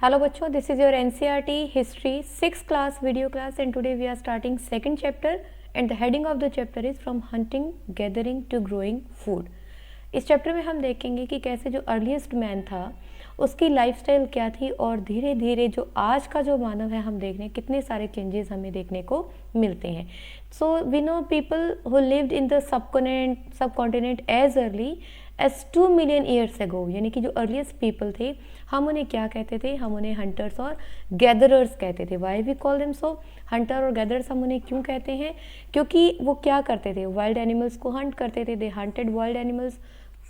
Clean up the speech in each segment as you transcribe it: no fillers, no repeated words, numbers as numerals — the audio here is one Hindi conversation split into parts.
Hello बच्चों, this is your NCERT history 6th class video class and today we are starting second chapter and the heading of the chapter is from hunting, gathering to growing food। इस चैप्टर में हम देखेंगे कि कैसे जो अर्लीस्ट मैन था उसकी लाइफस्टाइल क्या थी और धीरे धीरे जो आज का जो मानव है हम देख रहे हैं कितने सारे चेंजेस हमें देखने को मिलते हैं। So we know people who lived in the subcontinent as early as 2 million years ago, यानी कि जो अर्लीस्ट पीपल थे हम उन्हें क्या कहते थे, हम उन्हें हंटर्स और गैदरर्स कहते थे। Why we call them so, hunter और गैदरर्स हम उन्हें क्यों कहते हैं, क्योंकि वो क्या करते थे, वाइल्ड एनिमल्स को हंट करते थे। They hunted wild animals,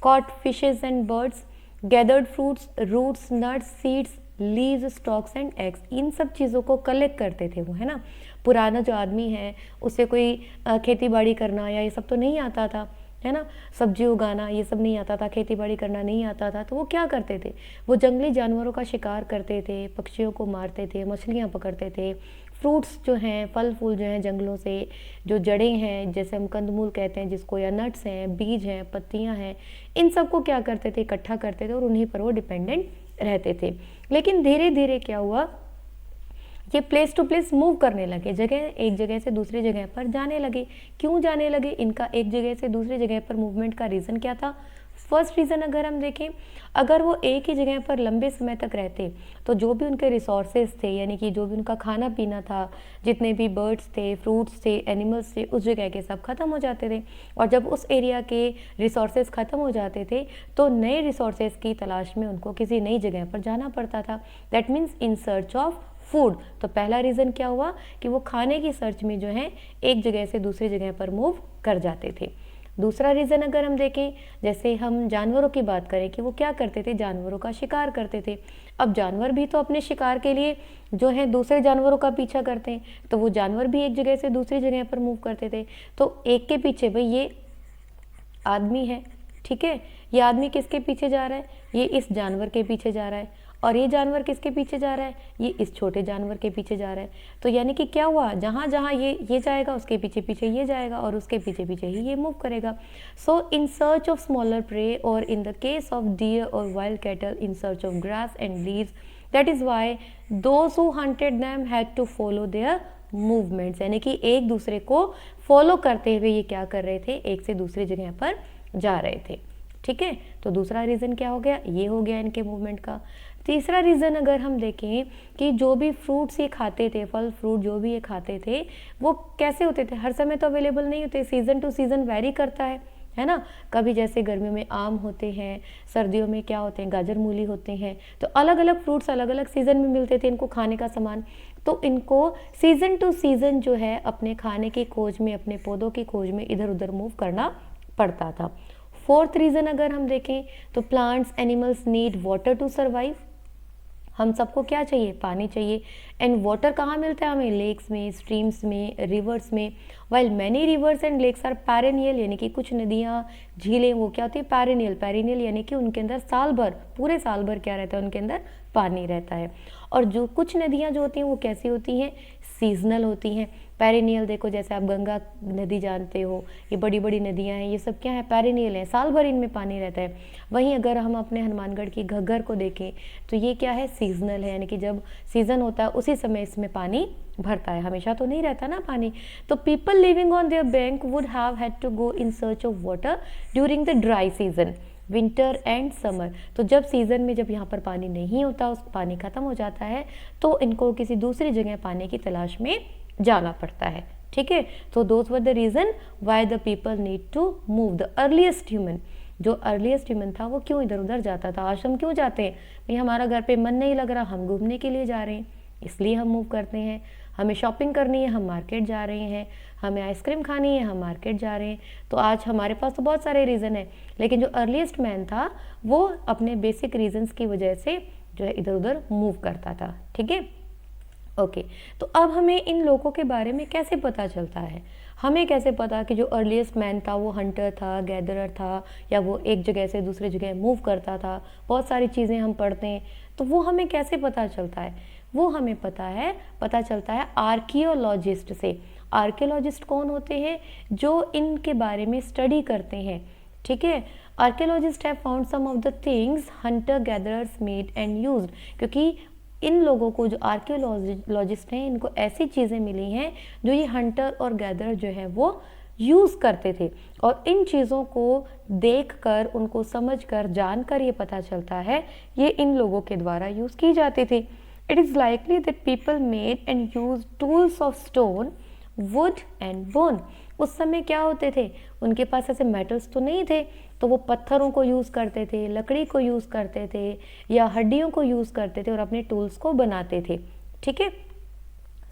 caught fishes and birds, gathered fruits, roots, nuts, seeds, leaves, stalks and eggs, इन सब चीज़ों को कलेक्ट करते थे वो, है ना। पुराना जो आदमी है उससे कोई खेती बाड़ी करना या ये सब तो नहीं आता था, है ना, सब्जी उगाना ये सब नहीं आता था, खेती बाड़ी करना नहीं आता था, तो वो क्या करते थे, वो जंगली जानवरों का शिकार करते थे, पक्षियों को मारते थे, मछलियाँ पकड़ते थे, फ्रूट्स जो हैं, फल फूल जो हैं जंगलों से, जो जड़ें हैं जैसे हम कंदमूल कहते हैं जिसको, या नट्स हैं, बीज हैं, पत्तियां हैं, इन सब को क्या करते थे, इकट्ठा करते थे और उन्हीं पर वो डिपेंडेंट रहते थे। लेकिन धीरे धीरे क्या हुआ, ये प्लेस टू प्लेस मूव करने लगे, एक जगह से दूसरी जगह पर जाने लगे। क्यों जाने लगे, इनका एक जगह से दूसरी जगह पर मूवमेंट का रीज़न क्या था। फर्स्ट रीज़न अगर हम देखें, अगर वो एक ही जगह पर लंबे समय तक रहते तो जो भी उनके रिसोर्सेज थे, यानी कि जो भी उनका खाना पीना था, जितने भी बर्ड्स थे, फ्रूट्स थे, एनिमल्स थे, उस जगह के सब खत्म हो जाते थे। और जब उस एरिया के रिसोर्सेज ख़त्म हो जाते थे तो नए रिसोर्सेज की तलाश में उनको किसी नई जगह पर जाना पड़ता था। That means in search of food. तो पहला रीज़न क्या हुआ कि वो खाने की सर्च में जो है एक जगह से दूसरी जगह पर मूव कर जाते थे। दूसरा रीज़न अगर हम देखें, जैसे हम जानवरों की बात करें कि वो क्या करते थे, जानवरों का शिकार करते थे। अब जानवर भी तो अपने शिकार के लिए जो है दूसरे जानवरों का पीछा करते हैं, तो वो जानवर भी एक जगह से दूसरी जगह पर मूव करते थे। तो एक के पीछे, भाई ये आदमी है, ठीक है, ये आदमी किसके पीछे जा रहा है, ये इस जानवर के पीछे जा रहा है, और ये जानवर किसके पीछे जा रहा है, ये इस छोटे जानवर के पीछे जा रहा है। तो यानी कि क्या हुआ, जहाँ जहाँ ये जाएगा उसके पीछे पीछे ये जाएगा और उसके पीछे पीछे ही ये मूव करेगा। So in search of smaller prey, और in the case of deer और wild cattle in search of grass and leaves, that is why those who hunted them had to follow their movements, यानी कि एक दूसरे को फॉलो करते हुए ये क्या कर रहे थे, एक से दूसरी जगह पर जा रहे थे। ठीक है, तो दूसरा रीज़न क्या हो गया, ये हो गया इनके मूवमेंट का। तीसरा रीज़न अगर हम देखें कि जो भी फ्रूट्स ये खाते थे, फल फ्रूट जो भी ये खाते थे, वो कैसे होते थे, हर समय तो अवेलेबल नहीं होते, सीज़न टू सीज़न वेरी करता है ना। कभी जैसे गर्मियों में आम होते हैं, सर्दियों में क्या होते हैं, गाजर मूली होते हैं, तो अलग अलग फ्रूट्स अलग अलग सीज़न में मिलते थे इनको खाने का सामान। तो इनको सीज़न टू सीज़न जो है अपने खाने की खोज में, अपने पौधों की खोज में इधर उधर मूव करना पड़ता था। फोर्थ रीज़न अगर हम देखें तो plants animals need water to survive, हम सबको क्या चाहिए, पानी चाहिए। एंड वाटर कहाँ मिलता है हमें, लेक्स में, स्ट्रीम्स में, रिवर्स में। While many rivers and lakes are perennial, यानी कि कुछ नदियाँ झीलें वो क्या होती है, पैरेनियल यानी कि उनके अंदर साल भर, पूरे साल भर क्या रहता है, उनके अंदर पानी रहता है। और जो कुछ नदियाँ जो होती हैं वो कैसी होती हैं, सीजनल होती हैं। पैरेनियल देखो, जैसे आप गंगा नदी जानते हो, ये बड़ी बड़ी नदियाँ हैं, ये सब क्या है, पैरेनियल है, साल भर इनमें पानी रहता है। वहीं अगर हम अपने हनुमानगढ़ की घग्गर को देखें तो ये क्या है, सीजनल है, यानी कि जब सीज़न होता है उसी समय इसमें पानी भरता है, हमेशा तो नहीं रहता ना पानी। तो people living on their bank would have had to go in search of water during the dry season, winter and summer. तो जब सीज़न में जब यहाँ पर पानी नहीं होता, उस पानी ख़त्म हो जाता है, तो इनको किसी दूसरी जगह पानी की तलाश में जाना पड़ता है। ठीक है, तो those were the reason why the people need to move. The earliest human, जो अर्लीस्ट ह्यूमन था वो क्यों इधर उधर जाता था। आज हम क्यों जाते हैं, भाई हमारा घर पे मन नहीं लग रहा, हम घूमने के लिए जा रहे हैं, इसलिए हम मूव करते हैं। हमें शॉपिंग करनी है, हम मार्केट जा रहे हैं। हमें आइसक्रीम खानी है, हम मार्केट जा रहे हैं। तो आज हमारे पास तो बहुत सारे रीज़न है, लेकिन जो अर्लीस्ट मैन था वो अपने बेसिक रीजंस की वजह से जो है इधर उधर मूव करता था। ठीक है, ओके। तो अब हमें इन लोगों के बारे में कैसे पता चलता है, हमें कैसे पता कि जो अर्लीस्ट मैन था वो हंटर था, गैदरर था, या वो एक जगह से दूसरी जगह मूव करता था। बहुत सारी चीज़ें हम पढ़ते हैं, तो वो हमें कैसे पता चलता है, वो हमें पता चलता है आर्कियोलॉजिस्ट से। आर्कियोलॉजिस्ट कौन होते हैं, जो इनके बारे में स्टडी करते हैं। ठीक है, archaeologist have found some of the things hunter gatherers made and used, क्योंकि इन लोगों को, जो आर्कियोलॉजिस्ट हैं, इनको ऐसी चीज़ें मिली हैं जो ये हंटर और गैदरर जो है वो यूज़ करते थे, और इन चीज़ों को देखकर, उनको समझकर, जानकर ये पता चलता है ये इन लोगों के द्वारा यूज़ की जाती थी। It is likely that people made and use tools of stone, would and bone. उस समय क्या होते थे, उनके पास ऐसे मेटल्स तो नहीं थे, तो वो पत्थरों को यूज़ करते थे, लकड़ी को यूज़ करते थे, या हड्डियों को यूज़ करते थे और अपने टूल्स को बनाते थे। ठीक है,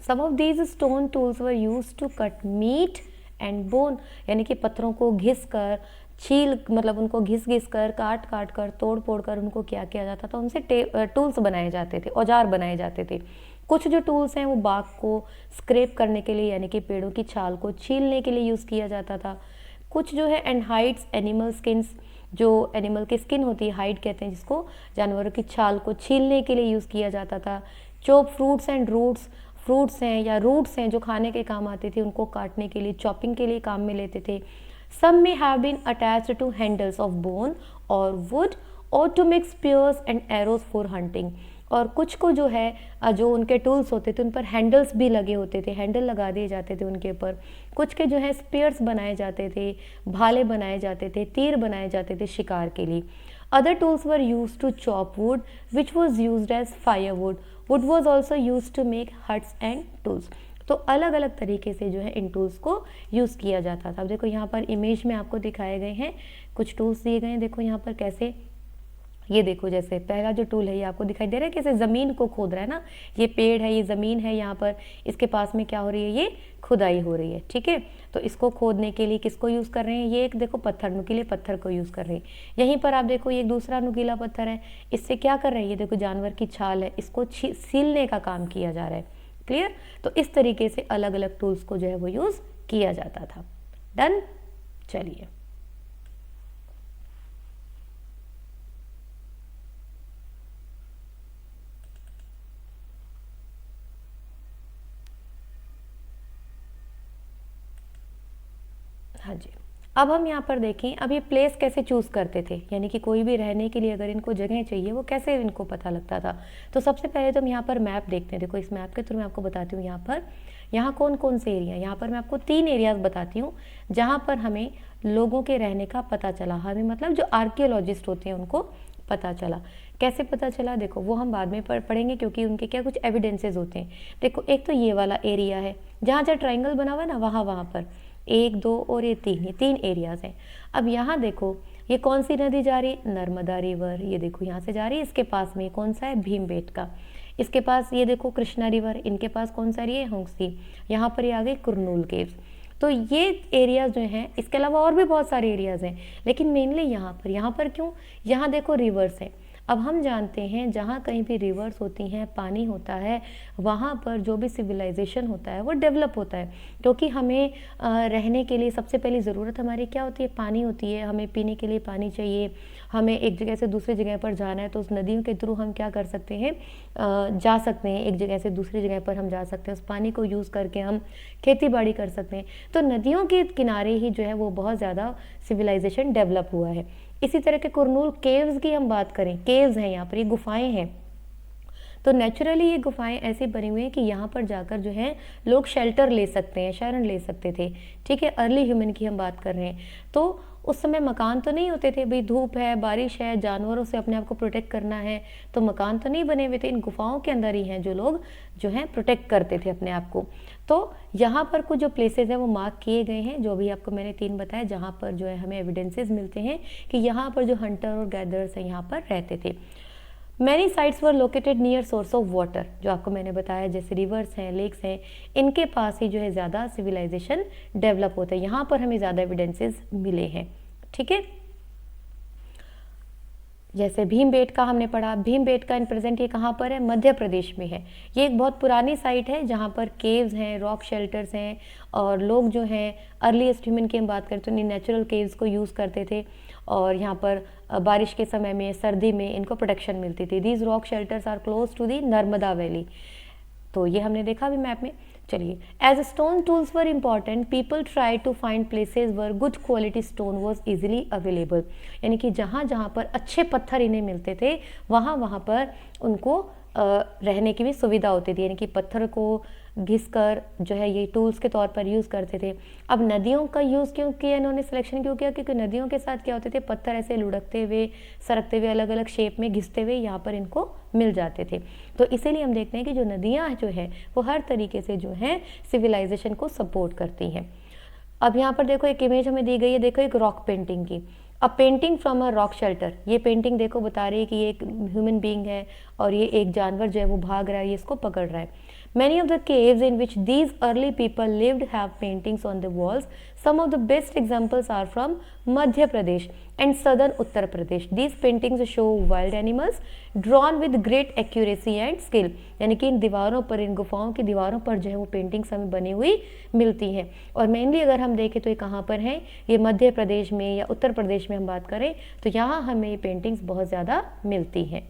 some of these stone tools were use to cut meat and bone, यानी कि पत्थरों को घिस कर, छील, मतलब उनको घिस कर, काट कर, तोड़ फोड़ कर उनको क्या किया जाता था, उनसे टूल्स बनाए जाते थे, औजार बनाए जाते थे। कुछ जो टूल्स हैं वो बाग को स्क्रैप करने के लिए, यानी कि पेड़ों की छाल को छीलने के लिए यूज़ किया जाता था। कुछ जो है एंड हाइड्स एनिमल स्किन्स, जो एनिमल की स्किन होती है, हाइड कहते हैं जिसको, जानवरों की छाल को छीलने के लिए यूज़ किया जाता था। Chop fruits and roots, fruits हैं या रूट्स हैं जो खाने के काम आते थे, उनको काटने के लिए, चॉपिंग के लिए काम में लेते थे। Some may have been attached to handles of bone और वुड और to make spears and arrows for hunting. और कुछ को जो है, जो उनके टूल्स होते थे उन पर हैंडल्स भी लगे होते थे, हैंडल लगा दिए जाते थे उनके ऊपर। कुछ के जो है स्पीयर्स बनाए जाते थे, भाले बनाए जाते थे, तीर बनाए जाते थे शिकार के लिए। Other tools were use to chop wood which was use as firewood. Wood was also use to make huts and tools. तो अलग अलग तरीके से जो है इन टूल्स को यूज़ किया जाता था। अब देखो यहाँ पर इमेज में आपको दिखाए गए हैं कुछ टूल्स दिए गए हैं। देखो यहाँ पर कैसे, ये देखो जैसे पहला जो टूल है ये आपको दिखाई दे रहा है कैसे ज़मीन को खोद रहा है ना, ये पेड़ है, ये ज़मीन है, यहाँ पर इसके पास में क्या हो रही है, ये खुदाई हो रही है। ठीक है, तो इसको खोदने के लिए किसको यूज़ कर रहे हैं, ये एक देखो पत्थर, नुकीले पत्थर को यूज़ कर रहे हैं। यहीं पर आप देखो ये एक दूसरा नुकीला पत्थर है, इससे क्या कर रहे हैं, ये देखो जानवर की छाल है, इसको सीलने का काम किया जा रहा है। क्लियर, तो इस तरीके से अलग अलग टूल्स को जो है वो यूज़ किया जाता था। डन, चलिए हाँ जी, अब हम यहाँ पर देखें, अब ये प्लेस कैसे चूज़ करते थे, यानी कि कोई भी रहने के लिए अगर इनको जगह चाहिए वो कैसे इनको पता लगता था। तो सबसे पहले तो हम यहाँ पर मैप देखते हैं। देखो इस मैप के थ्रू मैं आपको बताती हूँ यहाँ कौन कौन से एरिया, यहाँ पर मैं आपको 3 एरियाज़ बताती हूँ जहाँ पर हमें लोगों के रहने का पता चला। हमें मतलब जो आर्कियोलॉजिस्ट होते हैं उनको पता चला। कैसे पता चला, देखो वो हम बाद में पढ़ेंगे क्योंकि उनके क्या कुछ एविडेंसेस होते हैं। देखो एक तो ये वाला एरिया है जहाँ जहाँ ट्राइंगल बना हुआ है ना, वहाँ पर 1, 2 और ये 3, ये 3 एरियाज़ हैं। अब यहाँ देखो ये कौन सी नदी जा रही है, नर्मदा रिवर, ये देखो यहाँ से जा रही है। इसके पास में कौन सा है, भीमबेटका। इसके पास ये देखो कृष्णा रिवर, इनके पास कौन सा है, होंगसी। यहाँ पर ये आ गई कुरनूल केव्स। तो ये एरियाज़ जो हैं, इसके अलावा और भी बहुत सारे एरियाज़ हैं, लेकिन मेनली यहाँ पर क्यों, यहाँ देखो रिवर्स हैं। अब हम जानते हैं जहाँ कहीं भी रिवर्स होती हैं, पानी होता है, वहाँ पर जो भी सिविलाइजेशन होता है वो डेवलप होता है। क्योंकि हमें रहने के लिए सबसे पहली ज़रूरत हमारी क्या होती है, पानी होती है। हमें पीने के लिए पानी चाहिए, हमें एक जगह से दूसरी जगह पर जाना है तो उस नदियों के थ्रू हम क्या कर सकते हैं, जा सकते हैं, एक जगह से दूसरी जगह पर हम जा सकते हैं। उस पानी को यूज़ करके हम खेती बाड़ी कर सकते हैं। तो नदियों के किनारे ही जो है वो बहुत ज़्यादा सिविलाइजेशन डेवलप हुआ है। इसी तरह के कुरनूल केव्स की हम बात करें, केव्स हैं यहाँ पर, ये गुफाएं हैं। तो नेचुरली ये गुफाएं ऐसी बनी हुई हैं कि यहाँ पर जाकर जो है लोग शेल्टर ले सकते हैं, शरण ले सकते थे। ठीक है, अर्ली ह्यूमन की हम बात कर रहे हैं। तो उस समय मकान तो नहीं होते थे, भाई धूप है, बारिश है, जानवरों से अपने आप को प्रोटेक्ट करना है, तो मकान तो नहीं बने हुए थे। इन गुफाओं के अंदर ही हैं जो लोग जो हैं प्रोटेक्ट करते थे अपने आप को। तो यहाँ पर कुछ जो प्लेसेस हैं वो मार्क किए गए हैं, जो भी आपको मैंने 3 बताया, जहाँ पर जो है हमें एविडेंसेस मिलते हैं कि यहाँ पर जो हंटर और गैदरर्स हैं यहाँ पर रहते थे। Many sites were located near source of water, जो आपको मैंने बताया जैसे रिवर्स हैं, लेक्स हैं, इनके पास ही जो है ज़्यादा सिविलाइजेशन डेवलप होता है। यहाँ पर हमें ज़्यादा एविडेंसेस मिले हैं। ठीक है, जैसे भीमबेटका हमने पढ़ा, भीमबेटका इन प्रेजेंट ये कहाँ पर है, मध्य प्रदेश में है। ये एक बहुत पुरानी साइट है जहाँ पर केव्स हैं, रॉक शेल्टर्स हैं, और लोग जो हैं अर्लीस्ट ह्यूमन की हम बात करें तो नेचुरल केव्स को यूज़ करते थे, और यहाँ पर बारिश के समय में, सर्दी में इनको प्रोटेक्शन मिलती थी। These rock shelters are close to the Narmada valley. तो ये हमने देखा अभी मैप में। चलिए, as stone tools were important, people try to find places were good quality stone was easily available. यानी कि जहाँ जहाँ पर अच्छे पत्थर इन्हें मिलते थे वहाँ पर उनको रहने की भी सुविधा होती थी, यानी कि पत्थर को घिसकर जो है ये टूल्स के तौर पर यूज़ करते थे। अब नदियों का यूज़ क्यों किया इन्होंने, सिलेक्शन क्यों किया, क्योंकि नदियों के साथ क्या होते थे, पत्थर ऐसे लुढ़कते हुए, सरकते हुए, अलग अलग शेप में घिसते हुए यहाँ पर इनको मिल जाते थे। तो इसीलिए हम देखते हैं कि जो नदियाँ जो है वो हर तरीके से जो है सिविलाइजेशन को सपोर्ट करती हैं। अब यहाँ पर देखो एक इमेज हमें दी गई है, देखो एक रॉक पेंटिंग की, अ painting from a rock shelter. ये पेंटिंग देखो बता रही है कि ये एक ह्यूमन बीइंग है और ये एक जानवर जो है वो भाग रहा है, ये इसको पकड़ रहा है। Many of the caves in which these early people lived have paintings on the walls. Some of the best examples are from Madhya Pradesh and southern Uttar Pradesh. These paintings show wild animals drawn with great accuracy and skill. यानी कि इन दीवारों पर, इन गुफाओं की दीवारों पर जो है वो पेंटिंग्स हमें बनी हुई मिलती हैं। और मेनली अगर हम देखें तो ये कहाँ पर हैं, ये मध्य प्रदेश में या उत्तर प्रदेश में हम बात करें तो यहाँ हमें ये पेंटिंग्स बहुत ज़्यादा मिलती हैं।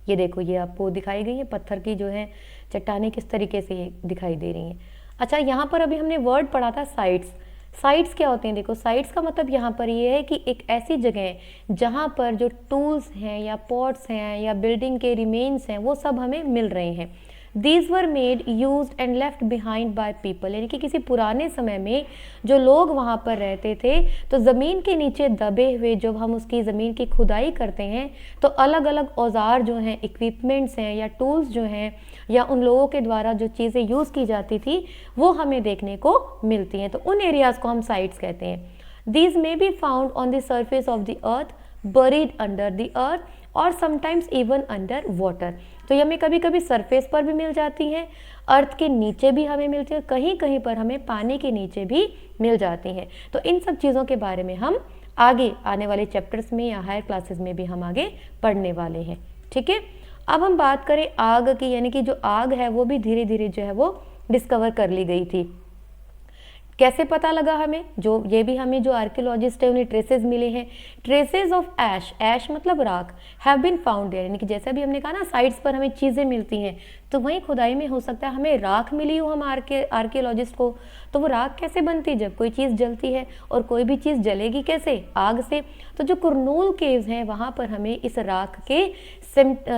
ये देखो ये आपको दिखाई गई है, पत्थर की जो है चट्टानें किस तरीके से ये दिखाई दे रही हैं। अच्छा, यहाँ पर अभी हमने वर्ड पढ़ा था साइट्स। साइट्स क्या होते हैं, देखो साइट्स का मतलब यहाँ पर ये है कि एक ऐसी जगह जहाँ पर जो टूल्स हैं या पॉट्स हैं या बिल्डिंग के रिमेन्स हैं वो सब हमें मिल रहे हैं। These were made, used and left behind by people, यानी कि किसी पुराने समय में जो लोग वहाँ पर रहते थे तो ज़मीन के नीचे दबे हुए जब हम उसकी ज़मीन की खुदाई करते हैं तो अलग अलग औजार जो हैं, इक्विपमेंट्स हैं या टूल्स जो हैं या उन लोगों के द्वारा जो चीज़ें यूज़ की जाती थी वो हमें देखने को मिलती हैं। तो उन एरियाज़ को हम साइट्स कहते हैं। These may be found on the surface of the earth, buried under the earth और समटाइम्स इवन अंडर वाटर। तो ये हमें कभी कभी सरफेस पर भी मिल जाती हैं, अर्थ के नीचे भी हमें मिलती है, कहीं कहीं पर हमें पानी के नीचे भी मिल जाती हैं। तो इन सब चीज़ों के बारे में हम आगे आने वाले चैप्टर्स में या हायर क्लासेस में भी हम आगे पढ़ने वाले हैं। ठीक है, अब हम बात करें आग की, यानी कि जो आग है वो भी धीरे धीरे जो है वो डिस्कवर कर ली गई थी। कैसे पता लगा हमें, जो ये भी हमें जो आर्कियोलॉजिस्ट है उन्हें ट्रेसेस मिले हैं। ट्रेसेस ऑफ ऐश, ऐश मतलब राख, हैव बीन फाउंड देयर, यानी कि जैसा भी हमने कहा ना साइट्स पर हमें चीज़ें मिलती हैं तो वहीं खुदाई में हो सकता है हमें राख मिली हो हम आर्कियोलॉजिस्ट को। तो वो राख कैसे बनती है, जब कोई चीज़ जलती है, और कोई भी चीज़ जलेगी कैसे, आग से। तो जो कुरनूल केव्स हैं वहाँ पर हमें इस राख के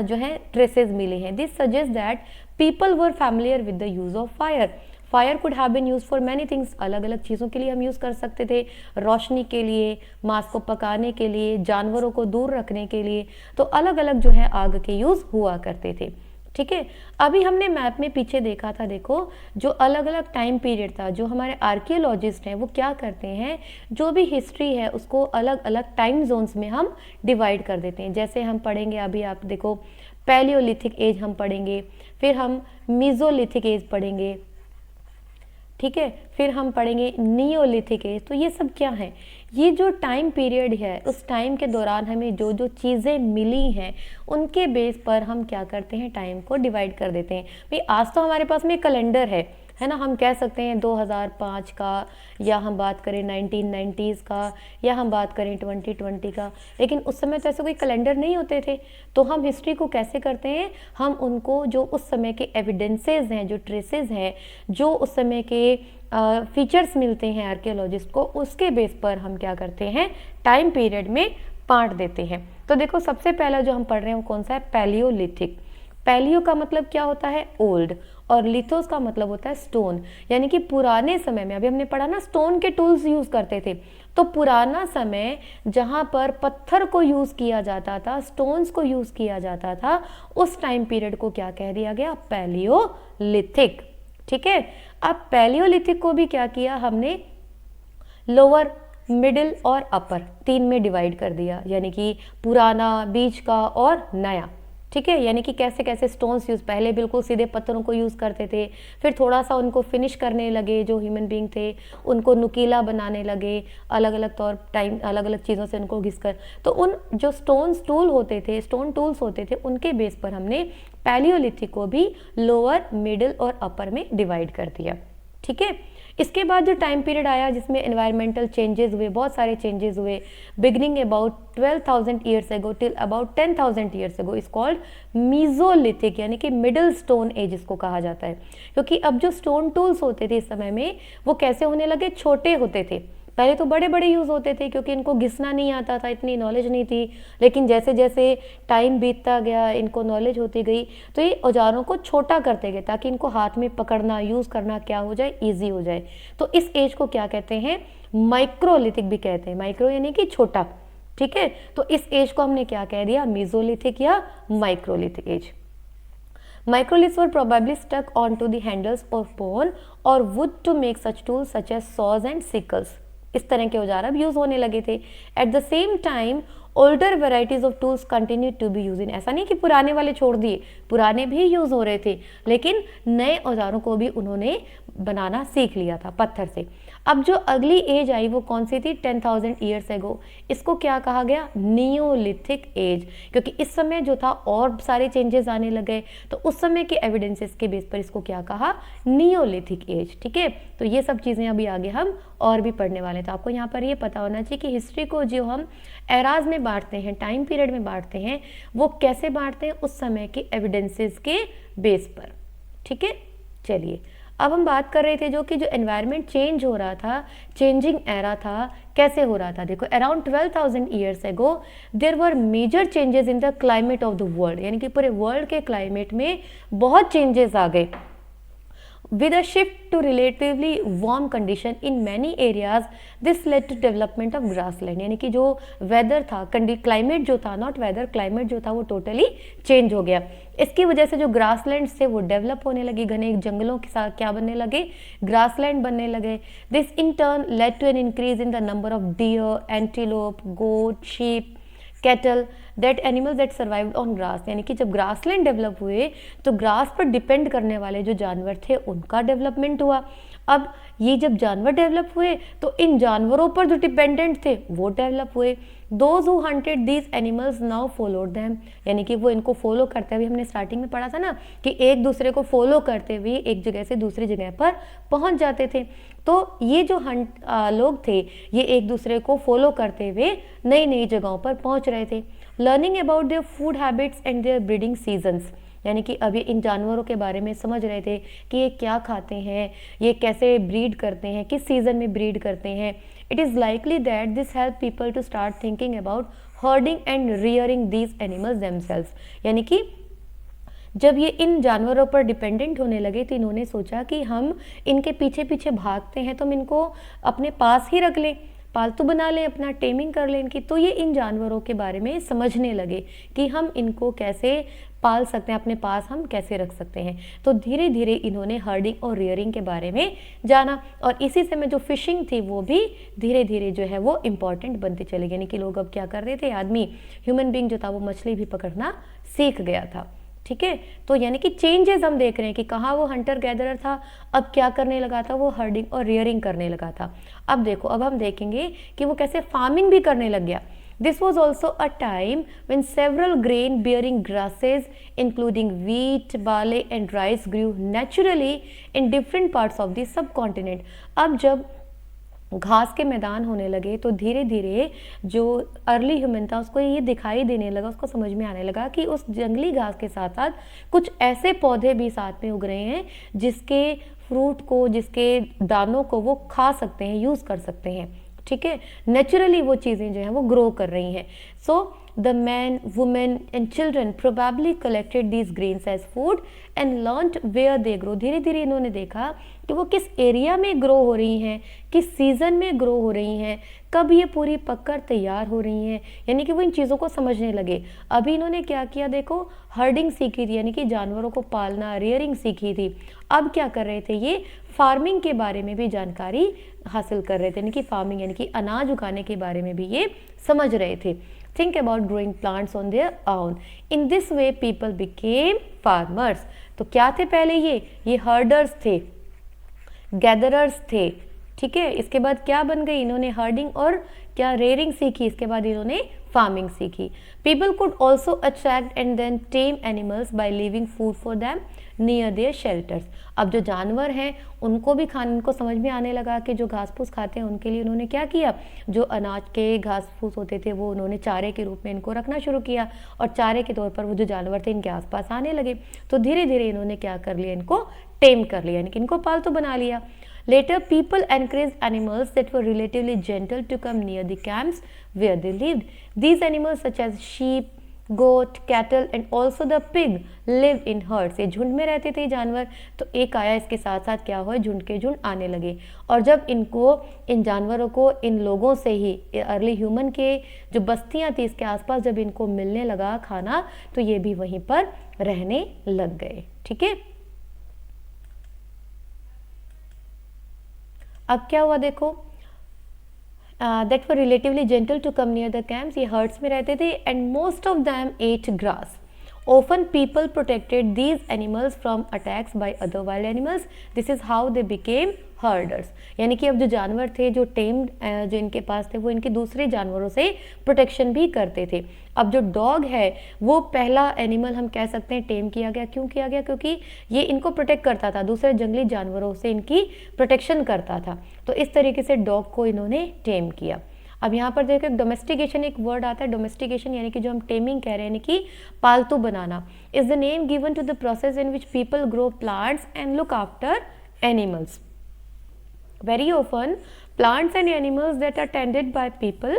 जो है ट्रेसेस मिले हैं। This suggest that people were familiar with the use of fire. Fire could have been use for many things, अलग अलग चीज़ों के लिए हम यूज़ कर सकते थे, रोशनी के लिए, मांस को पकाने के लिए, जानवरों को दूर रखने के लिए, तो अलग अलग जो है आग के यूज़ हुआ करते थे। ठीक है, अभी हमने मैप में पीछे देखा था, देखो जो अलग अलग टाइम पीरियड था, जो हमारे आर्कियोलॉजिस्ट हैं वो क्या करते हैं, जो भी हिस्ट्री है उसको अलग अलग टाइम जोन्स में हम डिवाइड कर देते हैं। जैसे हम पढ़ेंगे अभी आप देखो पैलियोलिथिक एज हम पढ़ेंगे, फिर हम मीजोलिथिक एज पढ़ेंगे, ठीक है, फिर हम पढ़ेंगे नियोलिथिक एज। तो ये सब क्या है, ये जो टाइम पीरियड है उस टाइम के दौरान हमें जो जो चीज़ें मिली हैं उनके बेस पर हम क्या करते हैं, टाइम को डिवाइड कर देते हैं। भाई आज तो हमारे पास में कैलेंडर है ना, हम कह सकते हैं 2005 का, या हम बात करें 1990s का, या हम बात करें 2020 का, लेकिन उस समय तो ऐसे कोई कैलेंडर नहीं होते थे। तो हम हिस्ट्री को कैसे करते हैं, हम उनको जो उस समय के एविडेंसेस हैं, जो ट्रेसेस हैं, जो उस समय के फीचर्स मिलते हैं आर्कियोलॉजिस्ट को, उसके बेस पर हम क्या करते हैं, टाइम पीरियड में बांट देते हैं। तो देखो सबसे पहला जो हम पढ़ रहे हैं वो कौन सा है, पैलियोलिथिक। पैलियो का मतलब क्या होता है, ओल्ड, और लिथोस का मतलब होता है स्टोन, यानी कि पुराने समय में, अभी हमने पढ़ा ना स्टोन के टूल्स यूज करते थे, तो पुराना समय जहाँ पर पत्थर को यूज किया जाता था, स्टोन्स को यूज किया जाता था, उस टाइम पीरियड को क्या कह दिया गया, पैलियोलिथिक। ठीक है, अब पैलियोलिथिक को भी क्या किया हमने, लोअर, मिडिल और अपर, 3 में डिवाइड कर दिया, यानी कि पुराना, बीच का और नया। ठीक है, यानी कि कैसे कैसे स्टोन्स यूज, पहले बिल्कुल सीधे पत्थरों को यूज़ करते थे, फिर थोड़ा सा उनको फिनिश करने लगे, जो ह्यूमन बीइंग थे उनको नुकीला बनाने लगे, अलग अलग तौर टाइम अलग अलग चीज़ों से उनको घिसकर। तो उन जो स्टोन टूल्स होते थे उनके बेस पर हमने पैलियोलिथिक को भी लोअर, मिडिल और अपर में डिवाइड कर दिया। ठीक है, इसके बाद जो टाइम पीरियड आया जिसमें एनवायरमेंटल चेंजेस हुए, बहुत सारे चेंजेस हुए, बिगनिंग अबाउट 12,000 ईयर्स एगो till about 10,000 years ago, is called mesolithic, यानी कि मिडिल स्टोन एज इसको कहा जाता है। क्योंकि अब जो स्टोन टूल्स होते थे इस समय में वो कैसे होने लगे, छोटे होते थे, पहले तो बड़े बड़े यूज़ होते थे क्योंकि इनको घिसना नहीं आता था, इतनी नॉलेज नहीं थी, लेकिन जैसे जैसे टाइम बीतता गया, इनको नॉलेज होती गई, तो ये औजारों को छोटा करते गए ताकि इनको हाथ में पकड़ना, यूज़ करना क्या हो जाए, ईजी हो जाए। तो इस एज को क्या कहते हैं, माइक्रोलिथिक भी कहते हैं। माइक्रो यानी कि छोटा, ठीक है। तो इस एज को हमने क्या कह दिया, मेसोलिथिक या microlithic age. Microliths were probably stuck onto the handles of bone or wood to make such tools such as saws and sickles. इस तरह के औजार अब यूज होने लगे थे। At the same time older varieties of tools continue to be use in, ऐसा नहीं कि पुराने वाले छोड़ दिए, पुराने भी यूज हो रहे थे, लेकिन नए औजारों को भी उन्होंने बनाना सीख लिया था पत्थर से। अब जो अगली एज आई वो कौन सी थी, 10,000 ईयर्स एगो। इसको क्या कहा गया, नियोलिथिक एज, क्योंकि इस समय जो था और सारे चेंजेस आने लगे, तो उस समय के एविडेंसेस के बेस पर इसको क्या कहा, नियोलिथिक एज, ठीक है। तो ये सब चीज़ें अभी आगे हम और भी पढ़ने वाले। तो आपको यहाँ पर ये पता होना चाहिए कि हिस्ट्री को जो हम एराज में बांटते हैं, टाइम पीरियड में बांटते हैं, वो कैसे बांटते हैं, उस समय के एविडेंसेस के बेस पर, ठीक है। चलिए अब हम बात कर रहे थे जो कि जो एनवायरनमेंट चेंज हो रहा था, चेंजिंग एरा था, कैसे हो रहा था। देखो around 12,000 years ago there were major changes in the climate of the world, यानी कि पूरे वर्ल्ड के क्लाइमेट में बहुत चेंजेस आ गए। With a shift to relatively warm condition in many areas, this led to development of grassland, यानी कि जो वेदर था, क्लाइमेट जो था, नॉट वेदर, क्लाइमेट जो था वो टोटली चेंज हो गया। इसकी वजह से जो ग्रासलैंड थे वो डेवलप होने लगी, घने जंगलों के साथ क्या बनने लगे, ग्रासलैंड बनने लगे। This in turn led to an increase in the number of deer, antelope, goat, sheep, cattle, that animals that survived on grass, यानी कि जब ग्रासलैंड डेवलप हुए तो ग्रास पर डिपेंड करने वाले जो जानवर थे उनका डेवलपमेंट हुआ। अब ये जब जानवर डेवलप हुए तो इन जानवरों पर जो डिपेंडेंट थे वो डेवलप हुए। Those who hunted these animals now followed them, यानी कि वो इनको फॉलो करते हुए, हमने स्टार्टिंग में पढ़ा था ना कि एक दूसरे को फॉलो करते हुए एक जगह से दूसरी जगह पर पहुंच जाते थे। तो ये जो लोग थे ये एक दूसरे को फॉलो करते हुए नई नई जगहों पर पहुंच रहे थे। Learning about their food habits and their breeding seasons, यानी कि अभी इन जानवरों के बारे में समझ रहे थे कि ये क्या खाते हैं, ये कैसे ब्रीड करते हैं, किस सीज़न में ब्रीड करते हैं। It is likely that this help people to start thinking about herding and rearing these animals themselves, यानी कि जब ये इन जानवरों पर डिपेंडेंट होने लगे तो इन्होंने सोचा कि हम इनके पीछे पीछे भागते हैं तो हम इनको अपने पास ही रख लें, पालतू बना लें, अपना टेमिंग कर लें इनकी। तो ये इन जानवरों के बारे में समझने लगे कि हम इनको कैसे पाल सकते हैं, अपने पास हम कैसे रख सकते हैं। तो धीरे धीरे इन्होंने हर्डिंग और रियरिंग के बारे में जाना, और इसी समय जो फिशिंग थी वो भी धीरे धीरे जो है वो इम्पॉर्टेंट बनती चली गई। यानी कि लोग अब क्या कर रहे थे, आदमी, ह्यूमन बीइंग जो था वो मछली भी पकड़ना सीख गया था, ठीक है। तो यानी कि चेंजेस हम देख रहे हैं कि कहाँ वो हंटर गैदरर था, अब क्या करने लगा था, वो हर्डिंग और रियरिंग करने लगा था। अब देखो, अब हम देखेंगे कि वो कैसे फार्मिंग भी करने लग गया। This was also a time when several grain-bearing grasses, including wheat, barley, and rice, grew naturally in different parts of the subcontinent. अब जब घास के मैदान होने लगे तो धीरे धीरे जो अर्ली ह्यूमन था उसको ये दिखाई देने लगा, उसको समझ में आने लगा कि उस जंगली घास के साथ साथ कुछ ऐसे पौधे भी साथ में उग रहे हैं जिसके फ्रूट को, जिसके दानों को वो खा सकते हैं, यूज़ कर सकते हैं, ठीक है। नेचुरली वो चीज़ें जो हैं वो ग्रो कर रही हैं। So the man, women and children probably collected these grains as food and learned where they grow. धीरे धीरे इन्होंने देखा कि वो किस एरिया में ग्रो हो रही हैं, किस सीज़न में ग्रो हो रही हैं, कब ये पूरी पककर तैयार हो रही हैं, यानी कि वो इन चीज़ों को समझने लगे। अभी इन्होंने क्या किया, देखो, हर्डिंग सीखी थी, यानी कि जानवरों को पालना, रियरिंग सीखी थी। अब क्या कर रहे थे, ये फार्मिंग के बारे में भी जानकारी हासिल कर रहे थे, यानी कि फार्मिंग यानी कि अनाज उगाने के बारे में भी ये समझ रहे थे। Think about growing plants on their own. In this way people became farmers. तो क्या थे पहले, ये हर्डर्स थे, गैदरर्स थे, ठीक है। इसके बाद क्या बन गई, इन्होंने हर्डिंग और क्या रेयरिंग सीखी, इसके बाद इन्होंने फार्मिंग सीखी। People could also attract and then tame animals by leaving food for them near their shelters. अब जो जानवर हैं उनको भी खाने, उनको समझ में आने लगा कि जो घास फूस खाते हैं उनके लिए उन्होंने क्या किया, जो अनाज के घास फूस होते थे वो उन्होंने चारे के रूप में इनको रखना शुरू किया, और चारे के तौर पर वो जो जानवर थे इनके आसपास आने लगे। तो धीरे धीरे इन्होंने क्या कर लिया, इनको टेम कर लिया, यानी कि इनको पालतू बना लिया। Later, people encouraged animals that were relatively gentle to come near the camps where they lived. These animals such as sheep, goat, cattle and also the pig live in herds. ये झुंड में रहते थे जानवर, तो एक आया इसके साथ साथ क्या हुआ, झुंड के झुंड आने लगे। और जब इन जानवरों को इन लोगों से ही, अर्ली ह्यूमन के जो बस्तियां थी इसके आसपास, जब इनको मिलने लगा खाना, तो ये भी वहीं पर रहने लग गए। ठीक है, अब क्या हुआ देखो, that were relatively gentle to come near the camps, ये herds में रहते थे, and most of them ate grass. Often people protected these animals from attacks by other wild animals. This is how they became herders. यानी कि अब जो जानवर थे, जो टेम्ड जो इनके पास थे, वो इनके दूसरे जानवरों से प्रोटेक्शन भी करते थे। अब जो डॉग है वो पहला एनिमल हम कह सकते हैं टेम किया गया। क्यों किया गया? क्योंकि ये इनको प्रोटेक्ट करता था, दूसरे जंगली जानवरों से इनकी प्रोटेक्शन करता था, तो इस तरीके से डॉग को इन्होंने टेम किया। अब यहाँ पर देखो डोमेस्टिकेशन एक वर्ड आता है। डोमेस्टिकेशन यानी कि जो हम टेमिंग कह रहे हैं, यानी कि पालतू बनाना, is the name given to the process in which people grow plants and look after animals. Very often, plants and animals that are tended by people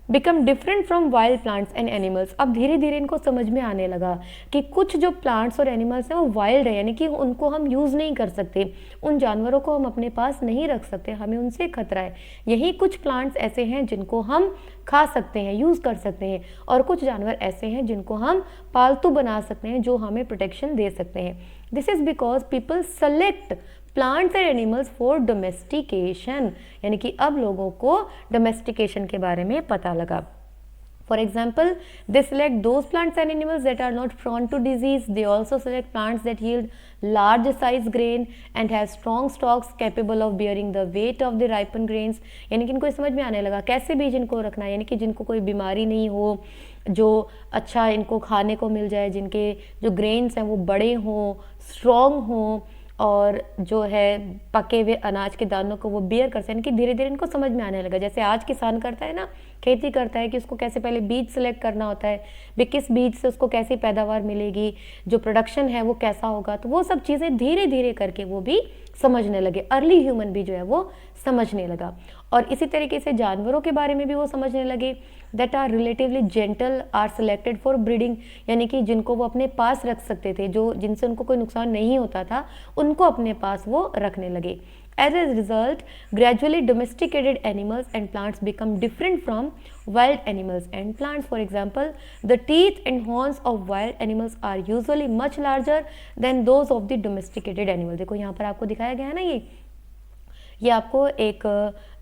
become different from wild plants and animals. अब धीरे धीरे इनको समझ में आने लगा कि कुछ जो प्लांट्स और एनिमल्स हैं वो वाइल्ड है, यानी कि उनको हम यूज़ नहीं कर सकते, उन जानवरों को हम अपने पास नहीं रख सकते, हमें उनसे खतरा है। यही कुछ प्लांट्स ऐसे हैं जिनको हम खा सकते हैं, यूज़ कर सकते हैं, और कुछ जानवर ऐसे हैं जिनको हम पालतू बना सकते हैं, जो हमें प्रोटेक्शन दे सकते हैं। This is because people select plants and animals for domestication, यानी कि अब लोगों को डोमेस्टिकेशन के बारे में पता लगा। For example, they select those plants and animals that are not prone to disease. They also select plants that yield large size grain and have strong stalks capable of bearing the weight of the ripened grains। यानी कि इनको समझ में आने लगा कैसे बीज इनको रखना है, यानी कि जिनको कोई बीमारी नहीं हो, जो अच्छा इनको खाने को मिल जाए, जिनके जो ग्रेन्स हैं वो बड़े हों, स्ट्रॉन्ग हों, और जो है पके हुए अनाज के दानों को वो बियर कर सकें। यानी कि धीरे धीरे इनको समझ में आने लगा, जैसे आज किसान करता है ना, खेती करता है, कि उसको कैसे पहले बीज सेलेक्ट करना होता है, भी किस बीज से उसको कैसी पैदावार मिलेगी, जो प्रोडक्शन है वो कैसा होगा, तो वो सब चीज़ें धीरे धीरे करके वो भी समझने लगे। अर्ली ह्यूमन भी जो है वो समझने लगा। और इसी तरीके से जानवरों के बारे में भी वो समझने लगे। That are relatively gentle are selected for breeding, यानी कि जिनको वो अपने पास रख सकते थे, जो जिनसे उनको कोई नुकसान नहीं होता था, उनको अपने पास वो रखने लगे। As a result, gradually domesticated animals and plants become different from wild animals and plants. For example, the teeth and horns of wild animals are usually much larger than those of the domesticated animals. देखो यहाँ पर आपको दिखाया गया है ना, ये आपको एक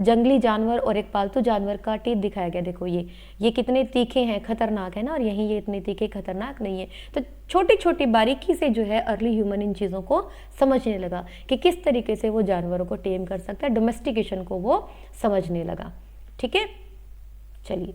जंगली जानवर और एक पालतू जानवर का टीथ दिखाया गया। देखो ये कितने तीखे हैं, खतरनाक है ना, और यहीं ये इतने तीखे खतरनाक नहीं है। तो छोटी छोटी बारीकी से जो है अर्ली ह्यूमन इन चीज़ों को समझने लगा कि किस तरीके से वो जानवरों को टेम कर सकता है, डोमेस्टिकेशन को वो समझने लगा। ठीक है, चलिए।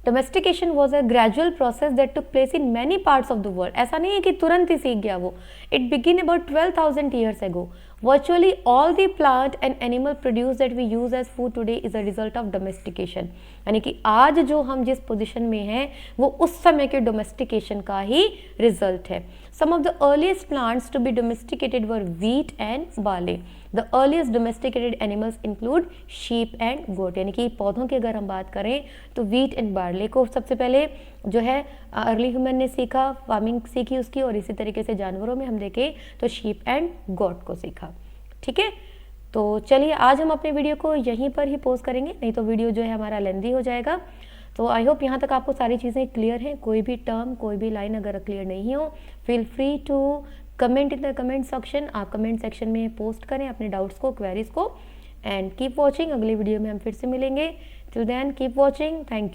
Domestication was a gradual process that took place in many parts of the world. ऐसा नहीं है कि तुरंत ही सीख गया वो। It begin about 12,000 years ago. Virtually all the plant and animal produce that we use as food today is a result of domestication. यानी कि आज जो हम जिस पोजीशन में हैं वो उस समय के डोमेस्टिकेशन का ही रिजल्ट है। Some of the earliest plants to be domesticated were wheat and barley. The earliest domesticated animals include sheep and goat. यानी कि पौधों की अगर हम बात करें तो wheat and barley को सबसे पहले जो है अर्ली ह्यूमन ने सीखा, फार्मिंग सीखी उसकी, और इसी तरीके से जानवरों में हम देखें तो शीप एंड गोट को सीखा। ठीक है, तो चलिए आज हम अपने वीडियो को यहीं पर ही पोस्ट करेंगे, नहीं तो वीडियो जो है हमारा लेंदी हो जाएगा। तो आई होप यहाँ तक आपको सारी चीज़ें क्लियर हैं। कोई भी टर्म, कोई भी लाइन अगर क्लियर नहीं हो, feel free to comment in the comment section. आप कमेंट सेक्शन में पोस्ट करें अपने डाउट्स को, क्वेरीज को, एंड कीप वॉचिंग। अगली वीडियो में हम फिर से मिलेंगे। Till then keep watching. Thank you.